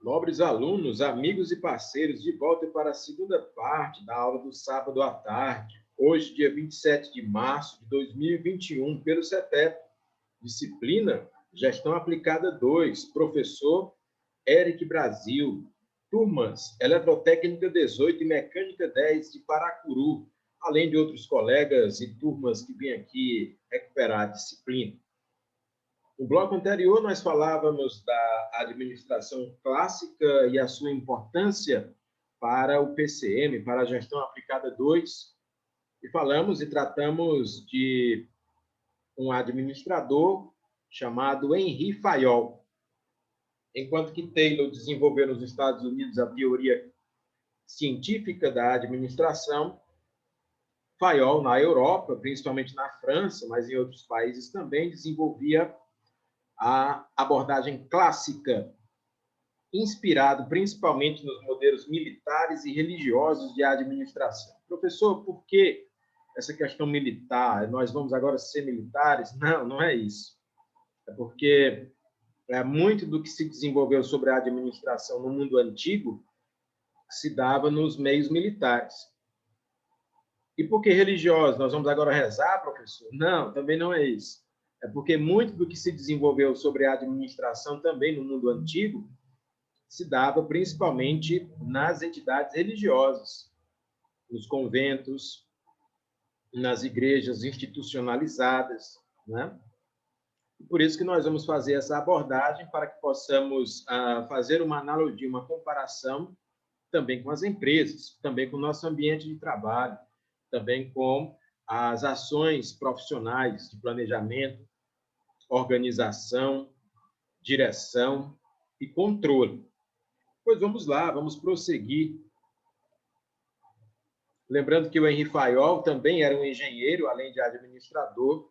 Nobres alunos, amigos e parceiros, de volta para a segunda parte da aula do sábado à tarde, hoje, dia 27 de março de 2021, pelo CETEP, disciplina Gestão Aplicada 2, professor Eric Brasil, turmas Eletrotécnica 18 e Mecânica 10 de Paracuru, além de outros colegas e turmas que vêm aqui recuperar a disciplina. No bloco anterior, nós falávamos da administração clássica e a sua importância para o PCM, para a Gestão Aplicada 2, e falamos e tratamos de um administrador chamado Henri Fayol. Enquanto que Taylor desenvolveu nos Estados Unidos a teoria científica da administração, Fayol, na Europa, principalmente na França, mas em outros países também, desenvolvia a abordagem clássica, inspirado principalmente nos modelos militares e religiosos de administração. Professor, por que essa questão militar? Nós vamos agora ser militares? Não, não é isso. É porque muito do que se desenvolveu sobre a administração no mundo antigo se dava nos meios militares. E por que religiosos? Nós vamos agora rezar, professor? Não, também não é isso. É porque muito do que se desenvolveu sobre a administração também no mundo antigo se dava principalmente nas entidades religiosas, nos conventos, nas igrejas institucionalizadas, né? E por isso que nós vamos fazer essa abordagem para que possamos fazer uma analogia, uma comparação também com as empresas, também com o nosso ambiente de trabalho, também com as ações profissionais de planejamento, organização, direção e controle. Pois vamos lá, vamos prosseguir. Lembrando que o Henri Fayol também era um engenheiro, além de administrador,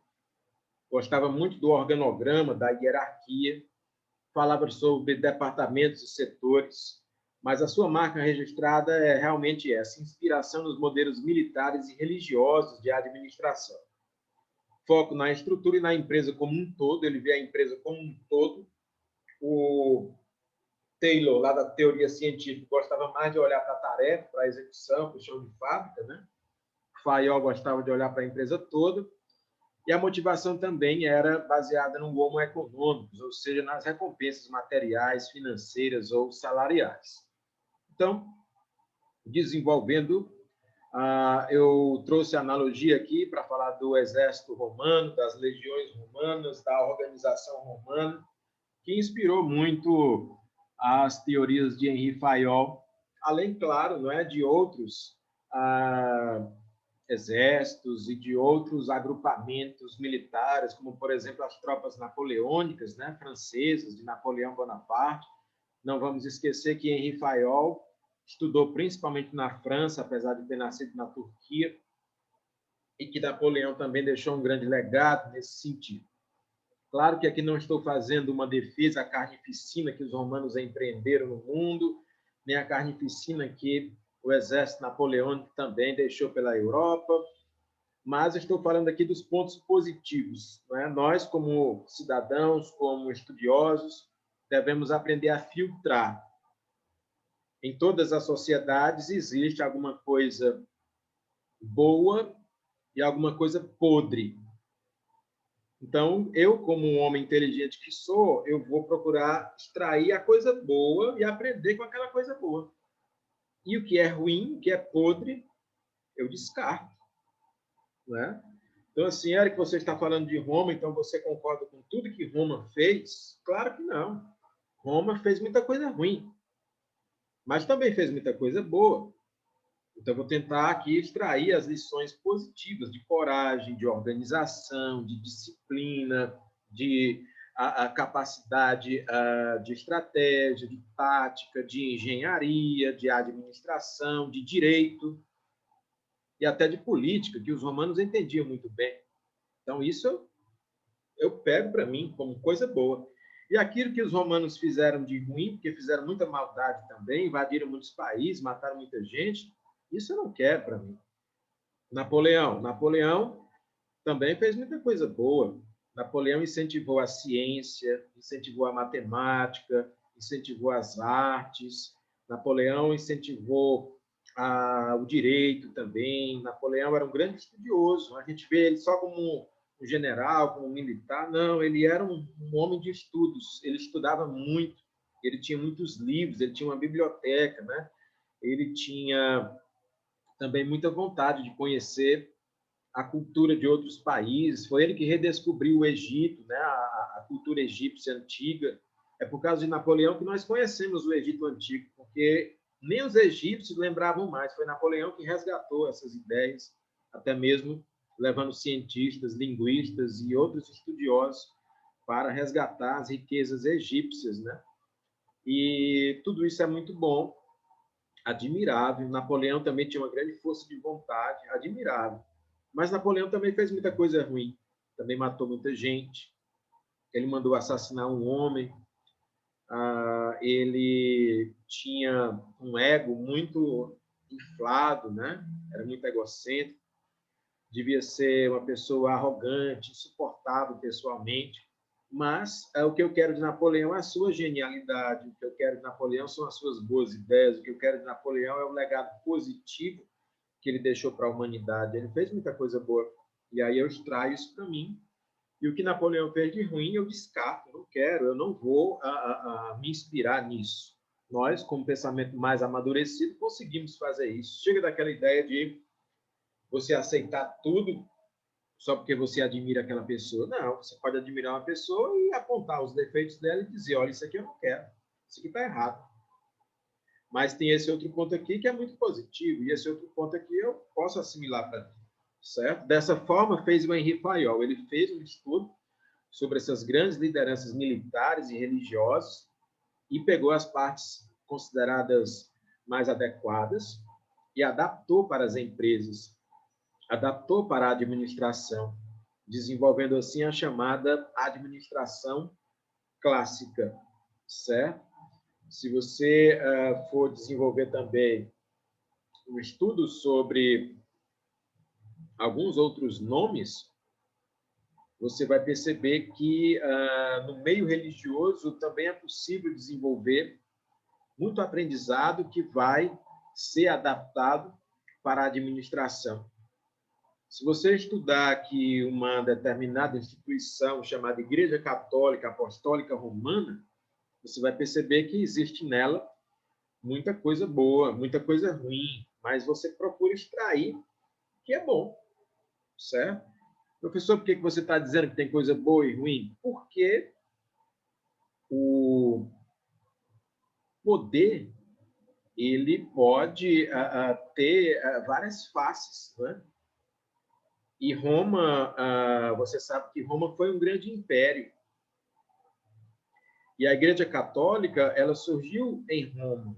gostava muito do organograma, da hierarquia, falava sobre departamentos e setores, mas a sua marca registrada é realmente essa, inspiração nos modelos militares e religiosos de administração. Foco na estrutura e na empresa como um todo, ele vê a empresa como um todo. O Taylor, lá da teoria científica, gostava mais de olhar para a tarefa, para a execução, para o chão de fábrica, né? Fayol gostava de olhar para a empresa toda, e a motivação também era baseada no homo econômicos, ou seja, nas recompensas materiais, financeiras ou salariais. Então, desenvolvendo, eu trouxe a analogia aqui para falar do exército romano, das legiões romanas, da organização romana, que inspirou muito as teorias de Henri Fayol, além, claro, não é, de outros exércitos e de outros agrupamentos militares, como, por exemplo, as tropas napoleônicas, né, francesas, de Napoleão Bonaparte. Não vamos esquecer que Henri Fayol estudou principalmente na França, apesar de ter nascido na Turquia, e que Napoleão também deixou um grande legado nesse sentido. Claro que aqui não estou fazendo uma defesa à carnificina que os romanos empreenderam no mundo, nem a carnificina que o exército napoleônico também deixou pela Europa, mas estou falando aqui dos pontos positivos. Não é? Nós, como cidadãos, como estudiosos, devemos aprender a filtrar. Em todas as sociedades existe alguma coisa boa e alguma coisa podre. Então, eu, como um homem inteligente que sou, eu vou procurar extrair a coisa boa e aprender com aquela coisa boa. E o que é ruim, o que é podre, eu descarto. Né? Então, assim, Eric, você está falando de Roma, então você concorda com tudo que Roma fez? Claro que não. Roma fez muita coisa ruim, mas também fez muita coisa boa. Então, vou tentar aqui extrair as lições positivas de coragem, de organização, de disciplina, de a capacidade de estratégia, de tática, de engenharia, de administração, de direito e até de política, que os romanos entendiam muito bem. Então, isso eu pego para mim como coisa boa. E aquilo que os romanos fizeram de ruim, porque fizeram muita maldade também, invadiram muitos países, mataram muita gente, isso eu não quero para mim. Napoleão também fez muita coisa boa. Napoleão incentivou a ciência, incentivou a matemática, incentivou as artes, Napoleão incentivou o direito também. Napoleão era um grande estudioso. A gente vê ele só como um general, como um militar. Não, ele era um homem de estudos. Ele estudava muito. Ele tinha muitos livros, ele tinha uma biblioteca, né? Ele tinha também muita vontade de conhecer a cultura de outros países. Foi ele que redescobriu o Egito, né? A cultura egípcia antiga. É por causa de Napoleão que nós conhecemos o Egito antigo, porque nem os egípcios lembravam mais. Foi Napoleão que resgatou essas ideias, até mesmo levando cientistas, linguistas e outros estudiosos para resgatar as riquezas egípcias, né? E tudo isso é muito bom, admirável. Napoleão também tinha uma grande força de vontade, admirável. Mas Napoleão também fez muita coisa ruim, também matou muita gente. Ele mandou assassinar um homem. Ele tinha um ego muito inflado, né? Era muito egocêntrico. Devia ser uma pessoa arrogante, insuportável pessoalmente. Mas o que eu quero de Napoleão é a sua genialidade, o que eu quero de Napoleão são as suas boas ideias, o que eu quero de Napoleão é o legado positivo que ele deixou para a humanidade. Ele fez muita coisa boa, e aí eu extraio isso para mim. E o que Napoleão fez de ruim, eu descarto, eu não quero, eu não vou me inspirar nisso. Nós, com um pensamento mais amadurecido, conseguimos fazer isso. Chega daquela ideia de você aceitar tudo só porque você admira aquela pessoa. Não, você pode admirar uma pessoa e apontar os defeitos dela e dizer, olha, isso aqui eu não quero, isso aqui está errado. Mas tem esse outro ponto aqui que é muito positivo, e esse outro ponto aqui eu posso assimilar para mim, certo? Dessa forma, fez o Henri Fayol. Ele fez um estudo sobre essas grandes lideranças militares e religiosas e pegou as partes consideradas mais adequadas e adaptou para as empresas, adaptou para a administração, desenvolvendo assim a chamada administração clássica, certo? Se você for desenvolver também um estudo sobre alguns outros nomes, você vai perceber que no meio religioso também é possível desenvolver muito aprendizado que vai ser adaptado para a administração. Se você estudar que uma determinada instituição chamada Igreja Católica Apostólica Romana, você vai perceber que existe nela muita coisa boa, muita coisa ruim, mas você procura extrair o que é bom, certo? Professor, por que você está dizendo que tem coisa boa e ruim? Porque o poder ele pode ter várias faces, né? E Roma, você sabe que Roma foi um grande império. E a Igreja Católica, ela surgiu em Roma.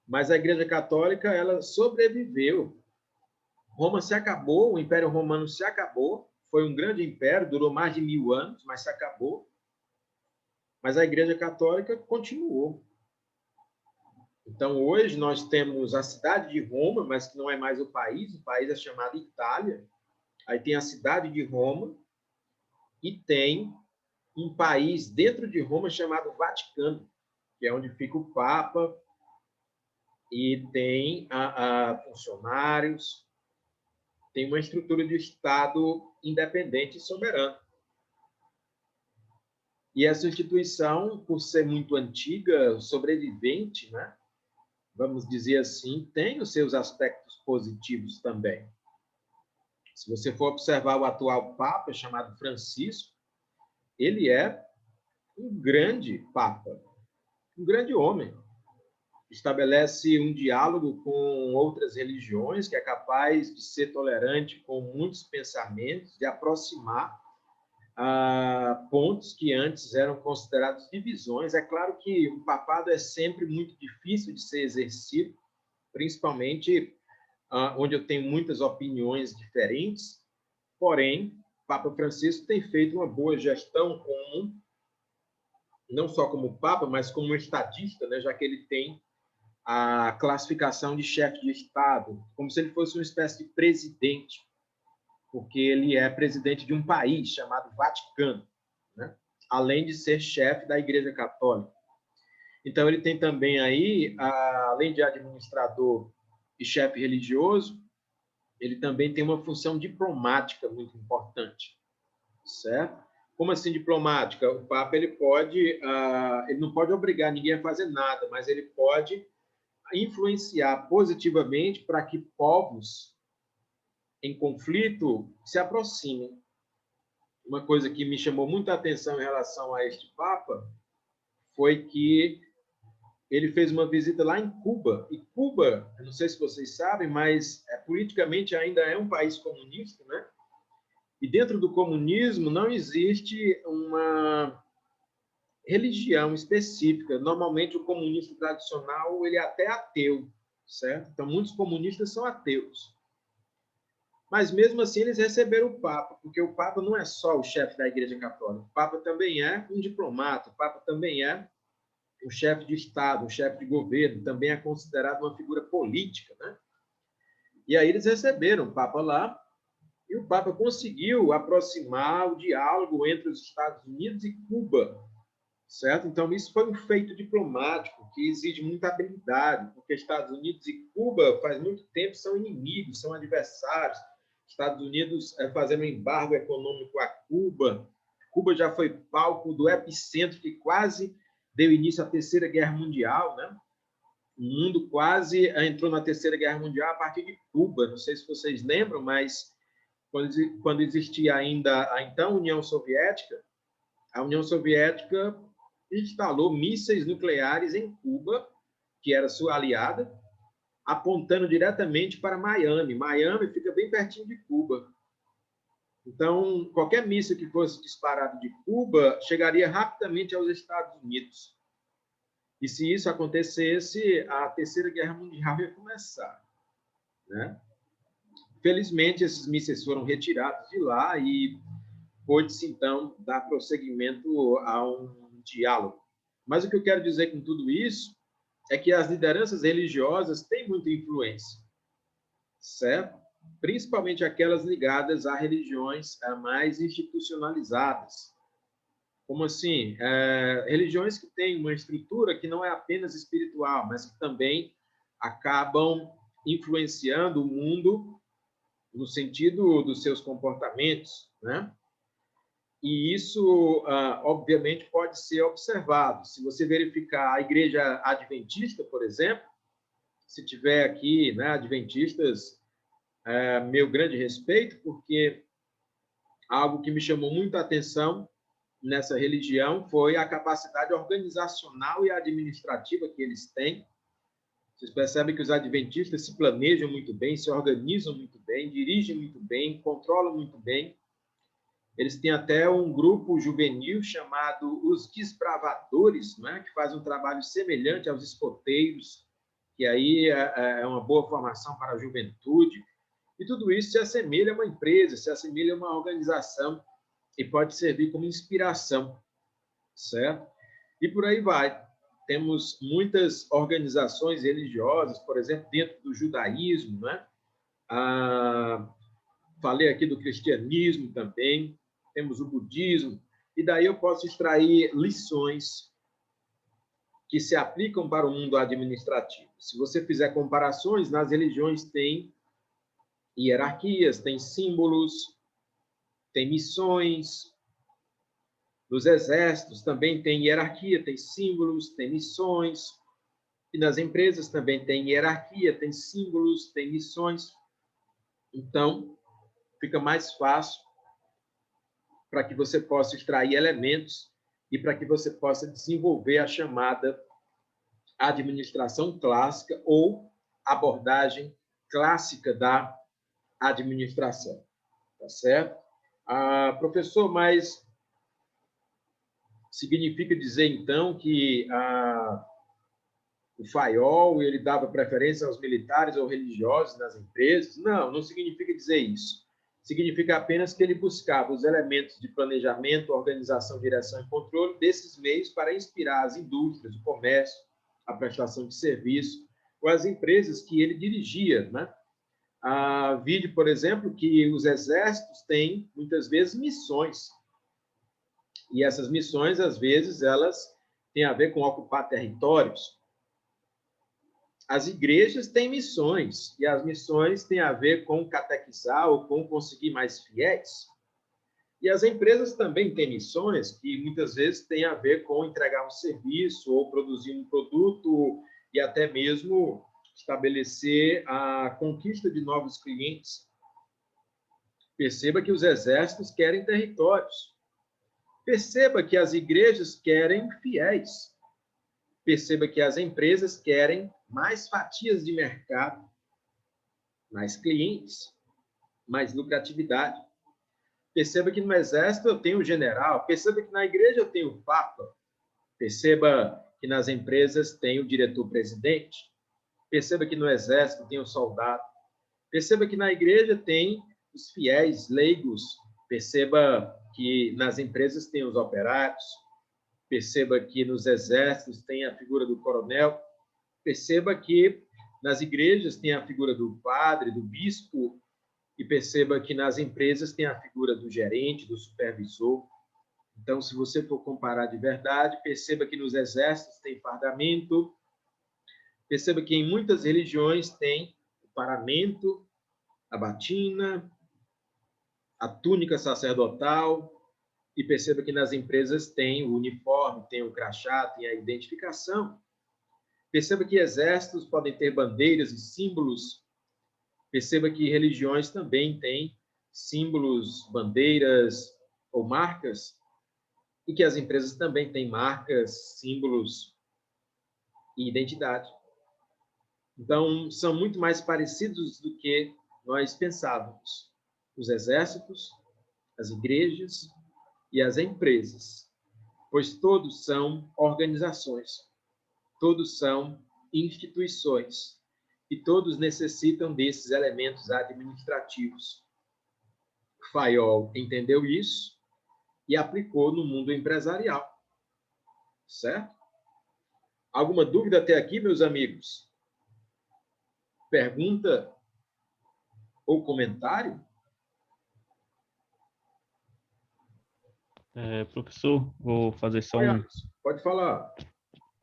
Mas a Igreja Católica, ela sobreviveu. Roma se acabou, o Império Romano se acabou, foi um grande império, durou mais de 1000 anos, mas se acabou. Mas a Igreja Católica continuou. Então, hoje, nós temos a cidade de Roma, mas que não é mais o país é chamado Itália. Aí tem a cidade de Roma e tem um país dentro de Roma chamado Vaticano, que é onde fica o Papa, e tem funcionários, tem uma estrutura de Estado independente e soberano. E essa instituição, por ser muito antiga, sobrevivente, né? Vamos dizer assim, tem os seus aspectos positivos também. Se você for observar o atual Papa, chamado Francisco, ele é um grande Papa, um grande homem. Estabelece um diálogo com outras religiões, que é capaz de ser tolerante com muitos pensamentos, de aproximar pontos que antes eram considerados divisões. É claro que o papado é sempre muito difícil de ser exercido, principalmente onde eu tenho muitas opiniões diferentes, porém, Papa Francisco tem feito uma boa gestão não só como Papa, mas como estadista, né, já que ele tem a classificação de chefe de Estado, como se ele fosse uma espécie de presidente, porque ele é presidente de um país chamado Vaticano, né? além de ser chefe da Igreja Católica. Então, ele tem também aí, além de administrador e chefe religioso, ele também tem uma função diplomática muito importante, certo? Como assim diplomática? O Papa ele não pode obrigar ninguém a fazer nada, mas ele pode influenciar positivamente para que povos em conflito se aproximem. Uma coisa que me chamou muita atenção em relação a este Papa foi que ele fez uma visita lá em Cuba. E Cuba, eu não sei se vocês sabem, mas politicamente ainda é um país comunista, né? E dentro do comunismo não existe uma religião específica. Normalmente o comunista tradicional ele é até ateu, certo? Então muitos comunistas são ateus. Mas mesmo assim eles receberam o Papa, porque o Papa não é só o chefe da Igreja Católica. O Papa também é um diplomata, o Papa também é um chefe de Estado, um chefe de governo, também é considerado uma figura política, né? E aí eles receberam o Papa lá, e o Papa conseguiu aproximar o diálogo entre os Estados Unidos e Cuba, certo? Então, isso foi um feito diplomático que exige muita habilidade, porque Estados Unidos e Cuba, faz muito tempo, são inimigos, são adversários. Estados Unidos fazendo um embargo econômico a Cuba. Cuba já foi palco do epicentro que quase deu início à Terceira Guerra Mundial, né? O mundo quase entrou na Terceira Guerra Mundial a partir de Cuba. Não sei se vocês lembram, mas quando existia ainda a então União Soviética, a União Soviética instalou mísseis nucleares em Cuba, que era sua aliada, apontando diretamente para Miami. Miami fica bem pertinho de Cuba. Então, qualquer míssil que fosse disparado de Cuba chegaria rapidamente aos Estados Unidos. E se isso acontecesse, a Terceira Guerra Mundial ia começar, né? Felizmente, esses mísseis foram retirados de lá e pôde-se, então, dar prosseguimento a um diálogo. Mas o que eu quero dizer com tudo isso é que as lideranças religiosas têm muita influência, certo? Principalmente aquelas ligadas a religiões mais institucionalizadas. Como assim? Religiões que têm uma estrutura que não é apenas espiritual, mas que também acabam influenciando o mundo no sentido dos seus comportamentos, né? E isso, obviamente, pode ser observado. Se você verificar a Igreja Adventista, por exemplo, se tiver aqui, né, adventistas, meu grande respeito, porque algo que me chamou muita atenção nessa religião foi a capacidade organizacional e administrativa que eles têm. Vocês percebem que os adventistas se planejam muito bem, se organizam muito bem, dirigem muito bem, controlam muito bem. Eles têm até um grupo juvenil chamado Os Desbravadores, né, que faz um trabalho semelhante aos escoteiros, que aí é uma boa formação para a juventude. E tudo isso se assemelha a uma empresa, se assemelha a uma organização e pode servir como inspiração, certo? E por aí vai. Temos muitas organizações religiosas, por exemplo, dentro do judaísmo, né? Falei aqui do cristianismo também, temos o budismo, e daí eu posso extrair lições que se aplicam para o mundo administrativo. Se você fizer comparações, nas religiões tem hierarquias, tem símbolos, tem missões. Nos exércitos também tem hierarquia, tem símbolos, tem missões. E nas empresas também tem hierarquia, tem símbolos, tem missões. Então, fica mais fácil para que você possa extrair elementos e para que você possa desenvolver a chamada administração clássica ou abordagem clássica da administração. Tá certo? Professor, mas significa dizer, então, que o Fayol ele dava preferência aos militares ou religiosos nas empresas? Não, não significa dizer isso. Significa apenas que ele buscava os elementos de planejamento, organização, direção e controle desses meios para inspirar as indústrias, o comércio, a prestação de serviço, ou as empresas que ele dirigia, né? Vide, por exemplo, que os exércitos têm, muitas vezes, missões. E essas missões, às vezes, elas têm a ver com ocupar territórios. As igrejas têm missões, e as missões têm a ver com catequizar ou com conseguir mais fiéis. E as empresas também têm missões que muitas vezes têm a ver com entregar um serviço ou produzir um produto e até mesmo estabelecer a conquista de novos clientes. Perceba que os exércitos querem territórios. Perceba que as igrejas querem fiéis. Perceba que as empresas querem mais fatias de mercado, mais clientes, mais lucratividade. Perceba que no exército eu tenho o general, perceba que na igreja eu tenho o papa, perceba que nas empresas tem o diretor-presidente, perceba que no exército tem o soldado, perceba que na igreja tem os fiéis leigos, perceba que nas empresas tem os operários, perceba que nos exércitos tem a figura do coronel, perceba que nas igrejas tem a figura do padre, do bispo, e perceba que nas empresas tem a figura do gerente, do supervisor. Então, se você for comparar de verdade, perceba que nos exércitos tem fardamento, perceba que em muitas religiões tem o paramento, a batina, a túnica sacerdotal, e perceba que nas empresas tem o uniforme, tem o crachá, tem a identificação. Perceba que exércitos podem ter bandeiras e símbolos. Perceba que religiões também têm símbolos, bandeiras ou marcas, e que as empresas também têm marcas, símbolos e identidade. Então, são muito mais parecidos do que nós pensávamos. Os exércitos, as igrejas e as empresas, pois todos são organizações, todos são instituições, e todos necessitam desses elementos administrativos. Fayol entendeu isso e aplicou no mundo empresarial. Certo? Alguma dúvida até aqui, meus amigos? Pergunta ou comentário? Professor, vou fazer Pode falar.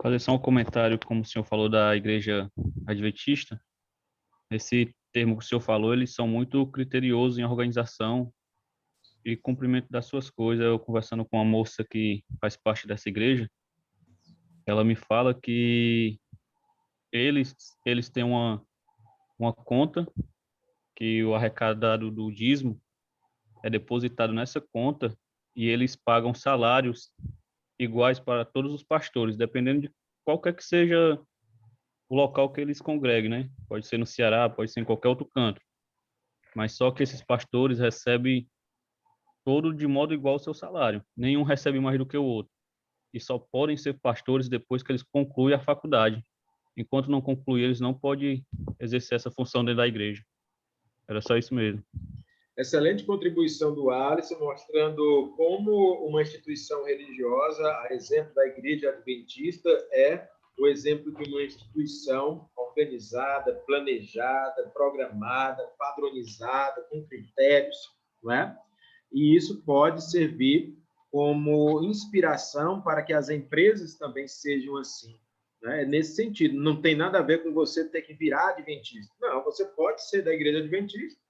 Fazer só um comentário, como o senhor falou da Igreja Adventista. Esse termo que o senhor falou, eles são muito criteriosos em organização e cumprimento das suas coisas. Eu conversando com uma moça que faz parte dessa igreja, ela me fala que eles têm uma conta que o arrecadado do dízimo é depositado nessa conta e eles pagam salários iguais para todos os pastores, dependendo de qualquer que seja o local que eles congreguem, né? Pode ser no Ceará, pode ser em qualquer outro canto. Mas só que esses pastores recebem todo de modo igual ao seu salário. Nenhum recebe mais do que o outro. E só podem ser pastores depois que eles concluem a faculdade. Enquanto não concluir, eles não podem exercer essa função dentro da igreja. Era só isso mesmo. Excelente contribuição do Alisson, mostrando como uma instituição religiosa, a exemplo da Igreja Adventista, é o exemplo de uma instituição organizada, planejada, programada, padronizada, com critérios, não é? E isso pode servir como inspiração para que as empresas também sejam assim. Né? Nesse sentido, não tem nada a ver com você ter que virar adventista. Não, você pode ser da Igreja Adventista,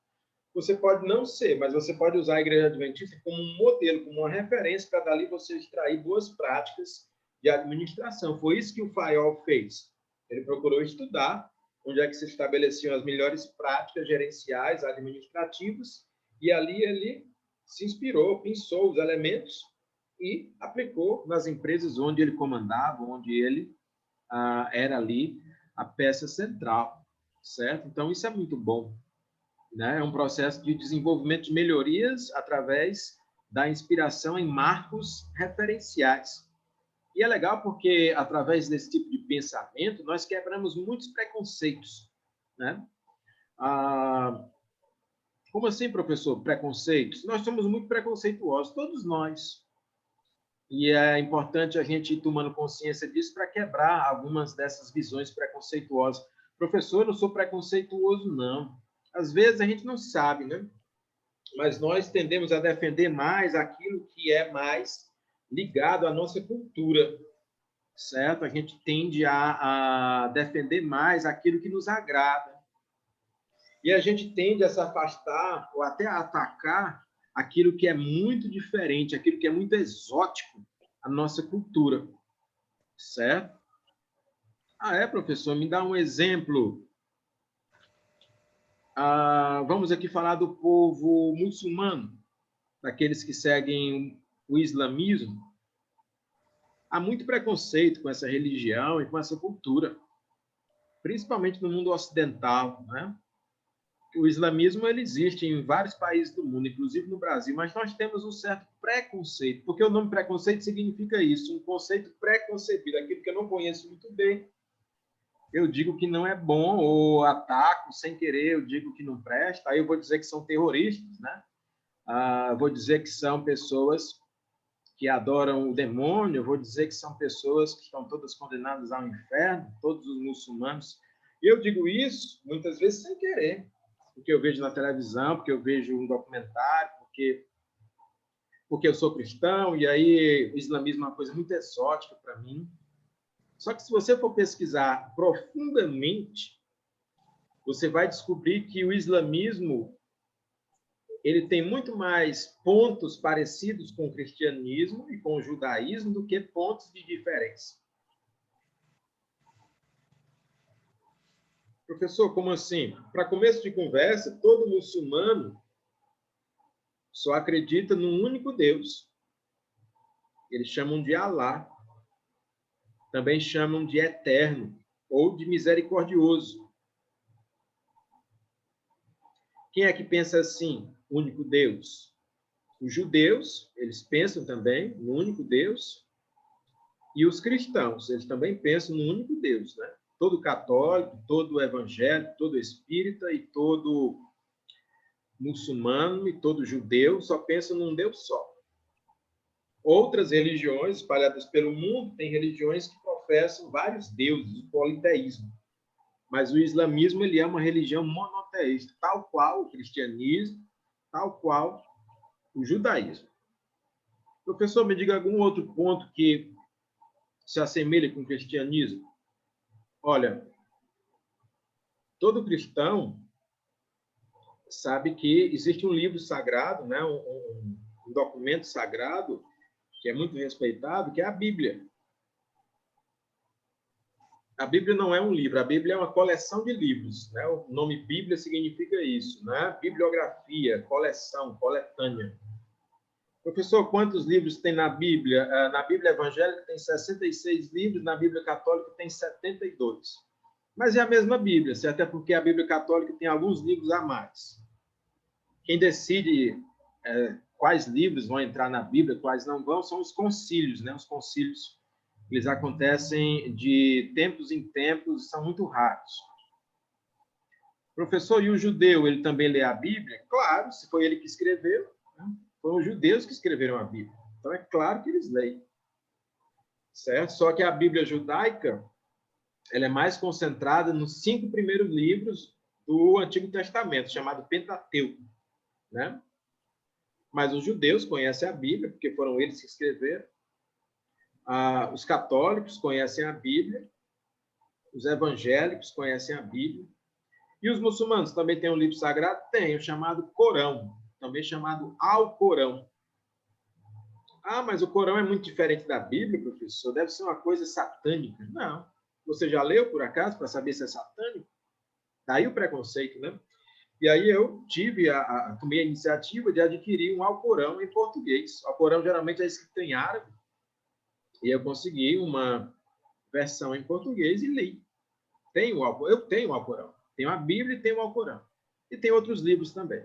você pode não ser, mas você pode usar a Igreja Adventista como um modelo, como uma referência para dali você extrair boas práticas de administração. Foi isso que o Fayol fez. Ele procurou estudar onde é que se estabeleciam as melhores práticas gerenciais, administrativas, e ali ele se inspirou, pensou os elementos e aplicou nas empresas onde ele comandava, onde ele era ali a peça central, certo? Então, isso é muito bom. Né? É um processo de desenvolvimento de melhorias através da inspiração em marcos referenciais. E é legal porque, através desse tipo de pensamento, nós quebramos muitos preconceitos. Né? Como assim, professor, preconceitos? Nós somos muito preconceituosos, todos nós. E é importante a gente ir tomando consciência disso para quebrar algumas dessas visões preconceituosas. Professor, eu não sou preconceituoso, não. Às vezes a gente não sabe, né? Mas nós tendemos a defender mais aquilo que é mais ligado à nossa cultura, certo? A gente tende a defender mais aquilo que nos agrada. E a gente tende a se afastar ou até a atacar aquilo que é muito diferente, aquilo que é muito exótico à nossa cultura, certo? Ah, é, professor? Me dá um exemplo. Vamos aqui falar do povo muçulmano, daqueles que seguem o islamismo. Há muito preconceito com essa religião e com essa cultura, principalmente no mundo ocidental, né? O islamismo ele existe em vários países do mundo, inclusive no Brasil, mas nós temos um certo preconceito, porque o nome preconceito significa isso, um conceito preconcebido, aquilo que eu não conheço muito bem, eu digo que não é bom, ou ataco sem querer, eu digo que não presta, aí eu vou dizer que são terroristas, né? Vou dizer que são pessoas que adoram o demônio, eu vou dizer que são pessoas que estão todas condenadas ao inferno, todos os muçulmanos. E eu digo isso muitas vezes sem querer, porque eu vejo na televisão, porque eu vejo um documentário, porque eu sou cristão, e aí o islamismo é uma coisa muito exótica para mim. Só que se você for pesquisar profundamente, você vai descobrir que o islamismo ele tem muito mais pontos parecidos com o cristianismo e com o judaísmo do que pontos de diferença. Professor, como assim? Para começo de conversa, todo muçulmano só acredita num único Deus. Eles chamam de Alá. Também chamam de eterno ou de misericordioso. Quem é que pensa assim? Único Deus. Os judeus, eles pensam também no único Deus. E os cristãos, eles também pensam no único Deus, né? Todo católico, todo evangélico, todo espírita e todo muçulmano e todo judeu só pensam num Deus só. Outras religiões espalhadas pelo mundo têm religiões que professam vários deuses, o politeísmo. Mas o islamismo ele é uma religião monoteísta, tal qual o cristianismo, tal qual o judaísmo. Professor, me diga algum outro ponto que se assemelha com o cristianismo? Olha, todo cristão sabe que existe um livro sagrado, né? um documento sagrado que é muito respeitado, que é a Bíblia. A Bíblia não é um livro, a Bíblia é uma coleção de livros, né? O nome Bíblia significa isso, né? Bibliografia, coleção, coletânea. Professor, quantos livros tem na Bíblia? Na Bíblia evangélica tem 66 livros, na Bíblia católica tem 72. Mas é a mesma Bíblia, até porque a Bíblia católica tem alguns livros a mais. Quem decide quais livros vão entrar na Bíblia, quais não vão, são os concílios, né? Os concílios, eles acontecem de tempos em tempos, são muito raros. Professor, e o judeu, ele também lê a Bíblia? Claro, se foi ele que escreveu, né? Foram os judeus que escreveram a Bíblia. Então, é claro que eles leem. Certo? Só que a Bíblia judaica, ela é mais concentrada nos 5 primeiros livros do Antigo Testamento, chamado Pentateuco, né? Mas os judeus conhecem a Bíblia, porque foram eles que escreveram. Os católicos conhecem a Bíblia. Os evangélicos conhecem a Bíblia. E os muçulmanos também têm um livro sagrado? Tem, o chamado Corão, também chamado Alcorão. Mas o Corão é muito diferente da Bíblia, professor? Deve ser uma coisa satânica. Não. Você já leu, por acaso, para saber se é satânico? Daí o preconceito, né? E aí eu tomei a iniciativa de adquirir um Alcorão em português. O Alcorão geralmente é escrito em árabe. E eu consegui uma versão em português e li. Eu tenho o Alcorão. Tenho a Bíblia e tenho o Alcorão. E tem outros livros também.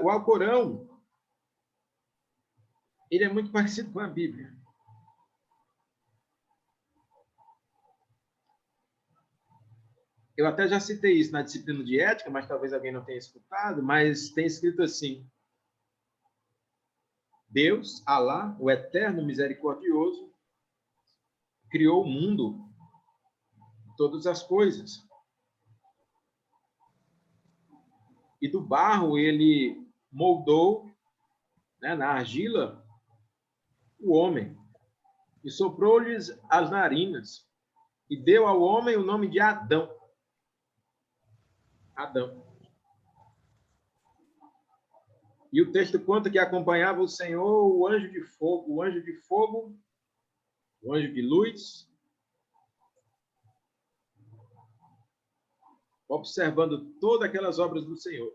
O Alcorão, ele é muito parecido com a Bíblia. Eu até já citei isso na disciplina de ética, mas talvez alguém não tenha escutado, mas tem escrito assim: Deus, Alá, o eterno misericordioso, criou o mundo, todas as coisas. E do barro ele moldou, né, na argila, o homem, e soprou-lhes as narinas, e deu ao homem o nome de Adão. Adão. E o texto conta que acompanhava o Senhor o anjo de fogo, o anjo de fogo, o anjo de luz, observando todas aquelas obras do Senhor.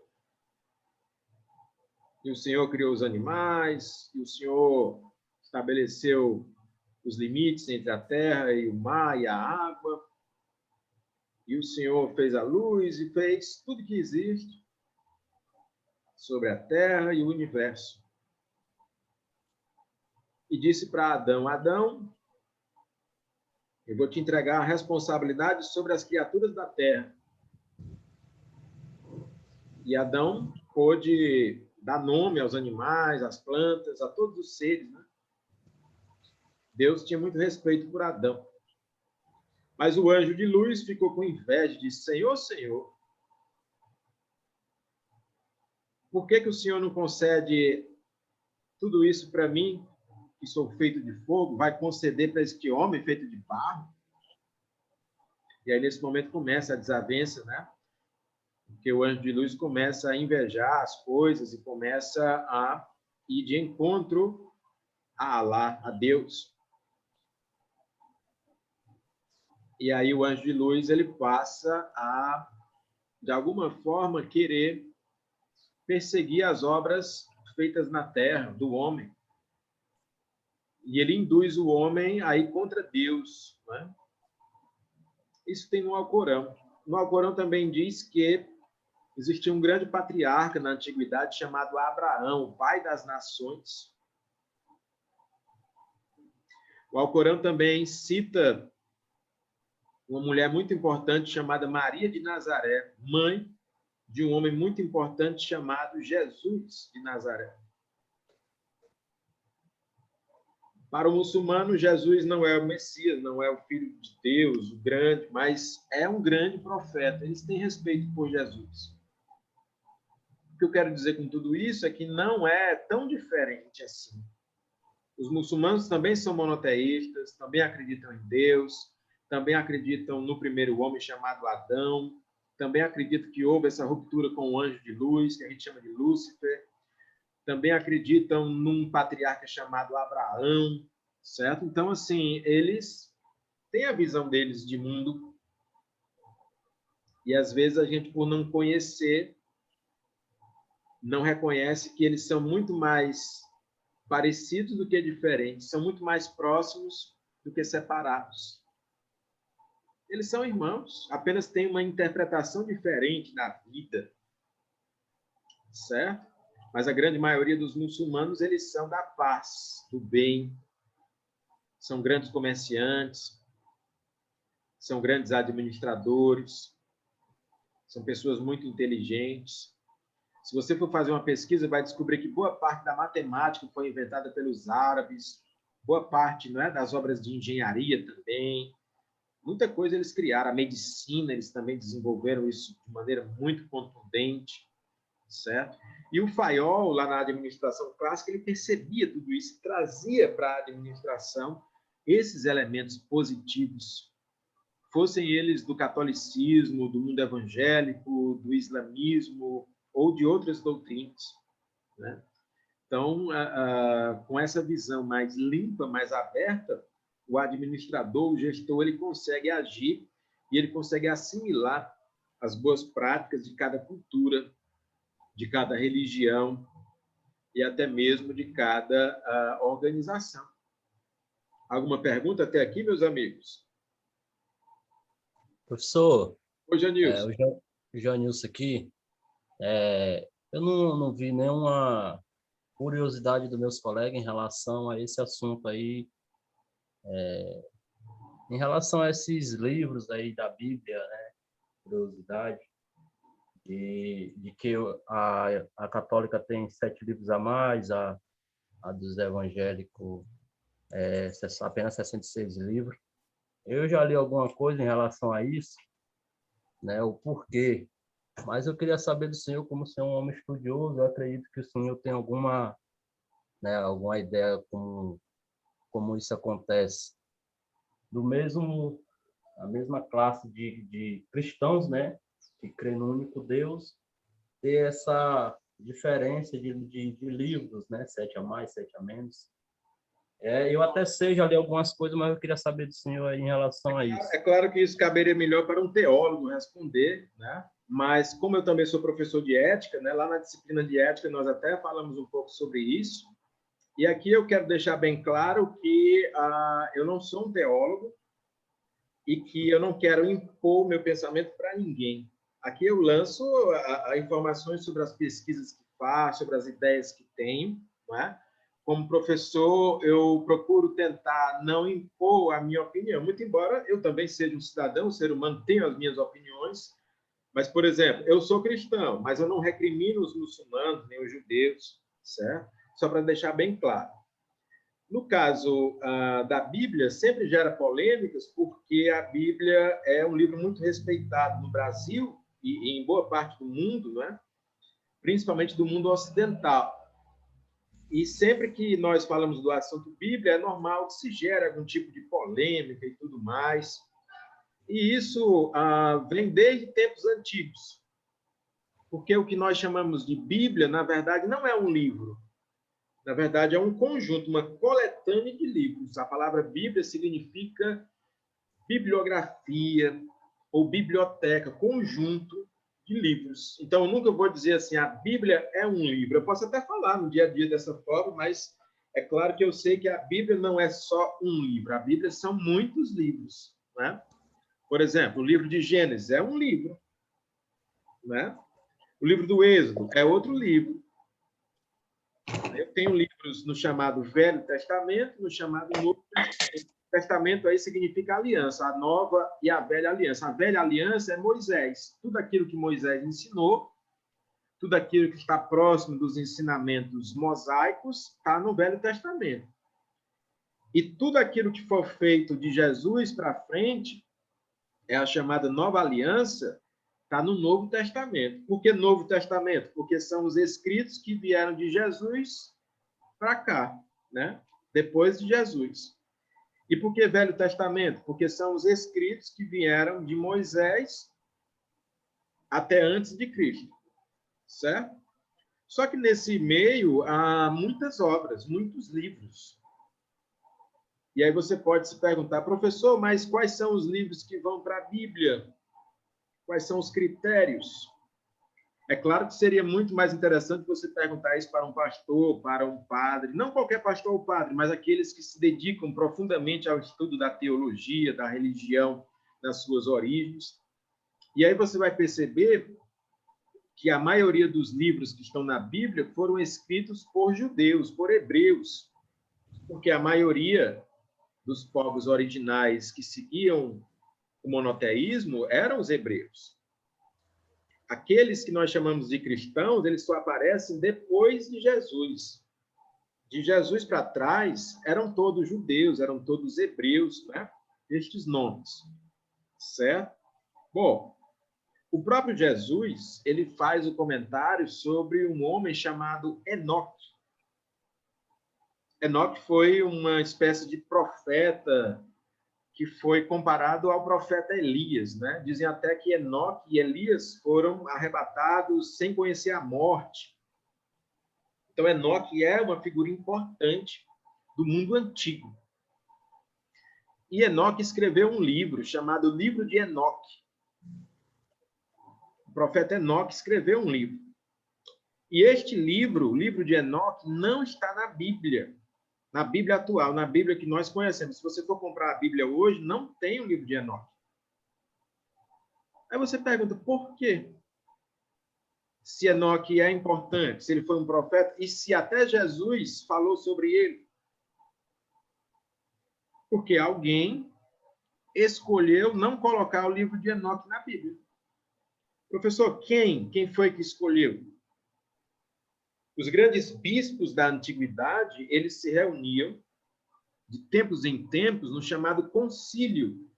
E o Senhor criou os animais, e o Senhor estabeleceu os limites entre a terra e o mar e a água. E o Senhor fez a luz e fez tudo que existe sobre a terra e o universo. E disse para Adão: Adão, eu vou te entregar a responsabilidade sobre as criaturas da terra. E Adão pôde dar nome aos animais, às plantas, a todos os seres, né? Deus tinha muito respeito por Adão. Mas o anjo de luz ficou com inveja e disse: Senhor, Senhor, por que o Senhor não concede tudo isso para mim, que sou feito de fogo? Vai conceder para este homem feito de barro? E aí, nesse momento, começa a desavença, né? Porque o anjo de luz começa a invejar as coisas e começa a ir de encontro a Alá, a Deus. E aí o anjo de luz ele passa a, de alguma forma, querer perseguir as obras feitas na terra do homem. E ele induz o homem a ir contra Deus, né? Isso tem no Alcorão. No Alcorão também diz que existia um grande patriarca na antiguidade chamado Abraão, o pai das nações. O Alcorão também cita uma mulher muito importante chamada Maria de Nazaré, mãe de um homem muito importante chamado Jesus de Nazaré. Para o muçulmano, Jesus não é o Messias, não é o Filho de Deus, o grande, mas é um grande profeta. Eles têm respeito por Jesus. O que eu quero dizer com tudo isso é que não é tão diferente assim. Os muçulmanos também são monoteístas, também acreditam em Deus, também acreditam no primeiro homem chamado Adão, também acreditam que houve essa ruptura com o anjo de luz, que a gente chama de Lúcifer, também acreditam num patriarca chamado Abraão, certo? Então, assim, eles têm a visão deles de mundo e, às vezes, a gente, por não conhecer, não reconhece que eles são muito mais parecidos do que diferentes, são muito mais próximos do que separados. Eles são irmãos, apenas têm uma interpretação diferente da vida, certo? Mas a grande maioria dos muçulmanos, eles são da paz, do bem, são grandes comerciantes, são grandes administradores, são pessoas muito inteligentes. Se você for fazer uma pesquisa, vai descobrir que boa parte da matemática foi inventada pelos árabes, boa parte, não é, das obras de engenharia também. Muita coisa eles criaram. A medicina, eles também desenvolveram isso de maneira muito contundente, certo? E o Fayol, lá na administração clássica, ele percebia tudo isso, trazia para a administração esses elementos positivos, fossem eles do catolicismo, do mundo evangélico, do islamismo ou de outras doutrinas, né? Então, com essa visão mais limpa, mais aberta, o administrador, o gestor, ele consegue agir e ele consegue assimilar as boas práticas de cada cultura, de cada religião e até mesmo de cada organização. Alguma pergunta até aqui, meus amigos? Professor, Oi, Janilson. o Janilson aqui, eu não vi nenhuma curiosidade dos meus colegas em relação a esse assunto aí, em relação a esses livros aí da Bíblia, né? Curiosidade de que a católica tem 7 livros a mais, a dos evangélicos apenas 66 livros. Eu já li alguma coisa em relação a isso, né? O porquê. Mas eu queria saber do senhor, como o senhor é um homem estudioso, eu acredito que o senhor tem alguma, né, alguma ideia como como isso acontece, a mesma classe de cristãos, né, que crê no único Deus, ter essa diferença de livros, né, 7 a mais, 7 a menos. Eu até sei, já li algumas coisas, mas eu queria saber do senhor aí em relação a isso. É claro que isso caberia melhor para um teólogo responder, né? Mas como eu também sou professor de ética, né, lá na disciplina de ética nós até falamos um pouco sobre isso. E aqui eu quero deixar bem claro que eu não sou um teólogo e que eu não quero impor meu pensamento para ninguém. Aqui eu lanço informações sobre as pesquisas que faço, sobre as ideias que tenho, não é? Como professor, eu procuro tentar não impor a minha opinião, muito embora eu também seja um cidadão, um ser humano, tenho as minhas opiniões, mas, por exemplo, eu sou cristão, mas eu não recrimino os muçulmanos, nem os judeus, certo? Só para deixar bem claro. No caso da Bíblia, sempre gera polêmicas, porque a Bíblia é um livro muito respeitado no Brasil e em boa parte do mundo, né? Principalmente do mundo ocidental. E sempre que nós falamos do assunto Bíblia, é normal que se gere algum tipo de polêmica e tudo mais. E isso vem desde tempos antigos. Porque o que nós chamamos de Bíblia, na verdade, não é um livro. Na verdade, é um conjunto, uma coletânea de livros. A palavra Bíblia significa bibliografia ou biblioteca, conjunto de livros. Então, eu nunca vou dizer assim, a Bíblia é um livro. Eu posso até falar no dia a dia dessa forma, mas é claro que eu sei que a Bíblia não é só um livro. A Bíblia são muitos livros, né? Por exemplo, o livro de Gênesis é um livro, né? O livro do Êxodo é outro livro. Eu tenho livros no chamado Velho Testamento, no chamado Novo Testamento. Testamento aí significa aliança, a nova e a velha aliança. A velha aliança é Moisés. Tudo aquilo que Moisés ensinou, tudo aquilo que está próximo dos ensinamentos mosaicos, está no Velho Testamento. E tudo aquilo que for feito de Jesus para frente, é a chamada nova aliança, está no Novo Testamento. Por que Novo Testamento? Porque são os escritos que vieram de Jesus para cá, né? Depois de Jesus. E por que Velho Testamento? Porque são os escritos que vieram de Moisés até antes de Cristo, certo? Só que nesse meio há muitas obras, muitos livros. E aí você pode se perguntar, professor, mas quais são os livros que vão para a Bíblia? Quais são os critérios? É claro que seria muito mais interessante você perguntar isso para um pastor, para um padre, não qualquer pastor ou padre, mas aqueles que se dedicam profundamente ao estudo da teologia, da religião, nas suas origens. E aí você vai perceber que a maioria dos livros que estão na Bíblia foram escritos por judeus, por hebreus, porque a maioria dos povos originais que seguiam o monoteísmo eram os hebreus. Aqueles que nós chamamos de cristãos, eles só aparecem depois de Jesus. De Jesus para trás, eram todos judeus, eram todos hebreus, né? Estes nomes, certo? Bom, o próprio Jesus, ele faz o comentário sobre um homem chamado Enoque. Enoque foi uma espécie de profeta que foi comparado ao profeta Elias, né? Dizem até que Enoque e Elias foram arrebatados sem conhecer a morte. Então, Enoque é uma figura importante do mundo antigo. E Enoque escreveu um livro chamado Livro de Enoque. O profeta Enoque escreveu um livro. E este livro, o livro de Enoque, não está na Bíblia atual, na Bíblia que nós conhecemos. Se você for comprar a Bíblia hoje, não tem o livro de Enoque. Aí você pergunta, por quê? Se Enoque é importante, se ele foi um profeta, e se até Jesus falou sobre ele. Porque alguém escolheu não colocar o livro de Enoque na Bíblia. Professor, quem? Quem foi que escolheu? Os grandes bispos da antiguidade, eles se reuniam de tempos em tempos no chamado concílio.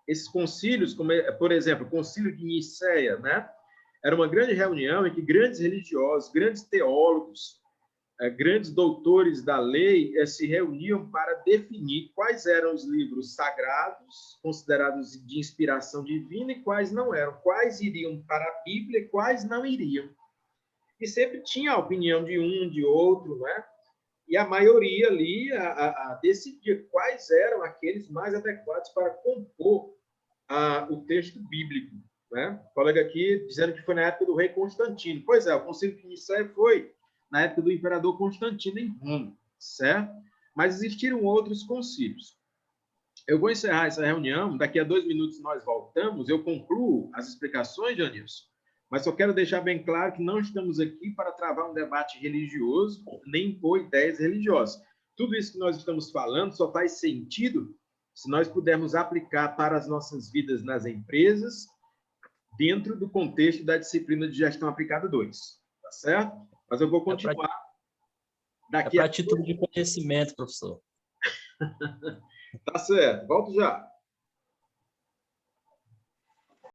Esses concílios, como, por exemplo, o concílio de Nicéia, né? Era uma grande reunião em que grandes religiosos, grandes teólogos grandes doutores da lei se reuniam para definir quais eram os livros sagrados, considerados de inspiração divina, e quais não eram, quais iriam para a Bíblia e quais não iriam. E sempre tinha a opinião de um, de outro, né? E a maioria ali decidia quais eram aqueles mais adequados para compor o texto bíblico. Né? O colega aqui dizendo que foi na época do rei Constantino. Pois é, o Concílio de Nicéia foi na época do imperador Constantino em Roma, certo? Mas existiram outros concílios. Eu vou encerrar essa reunião, daqui a 2 minutos nós voltamos, eu concluo as explicações, Janilson, mas só quero deixar bem claro que não estamos aqui para travar um debate religioso, nem impor ideias religiosas. Tudo isso que nós estamos falando só faz sentido se nós pudermos aplicar para as nossas vidas nas empresas, dentro do contexto da disciplina de gestão aplicada 2. Tá certo? Mas eu vou continuar. Daqui para título de conhecimento, professor. Tá certo. Volto já.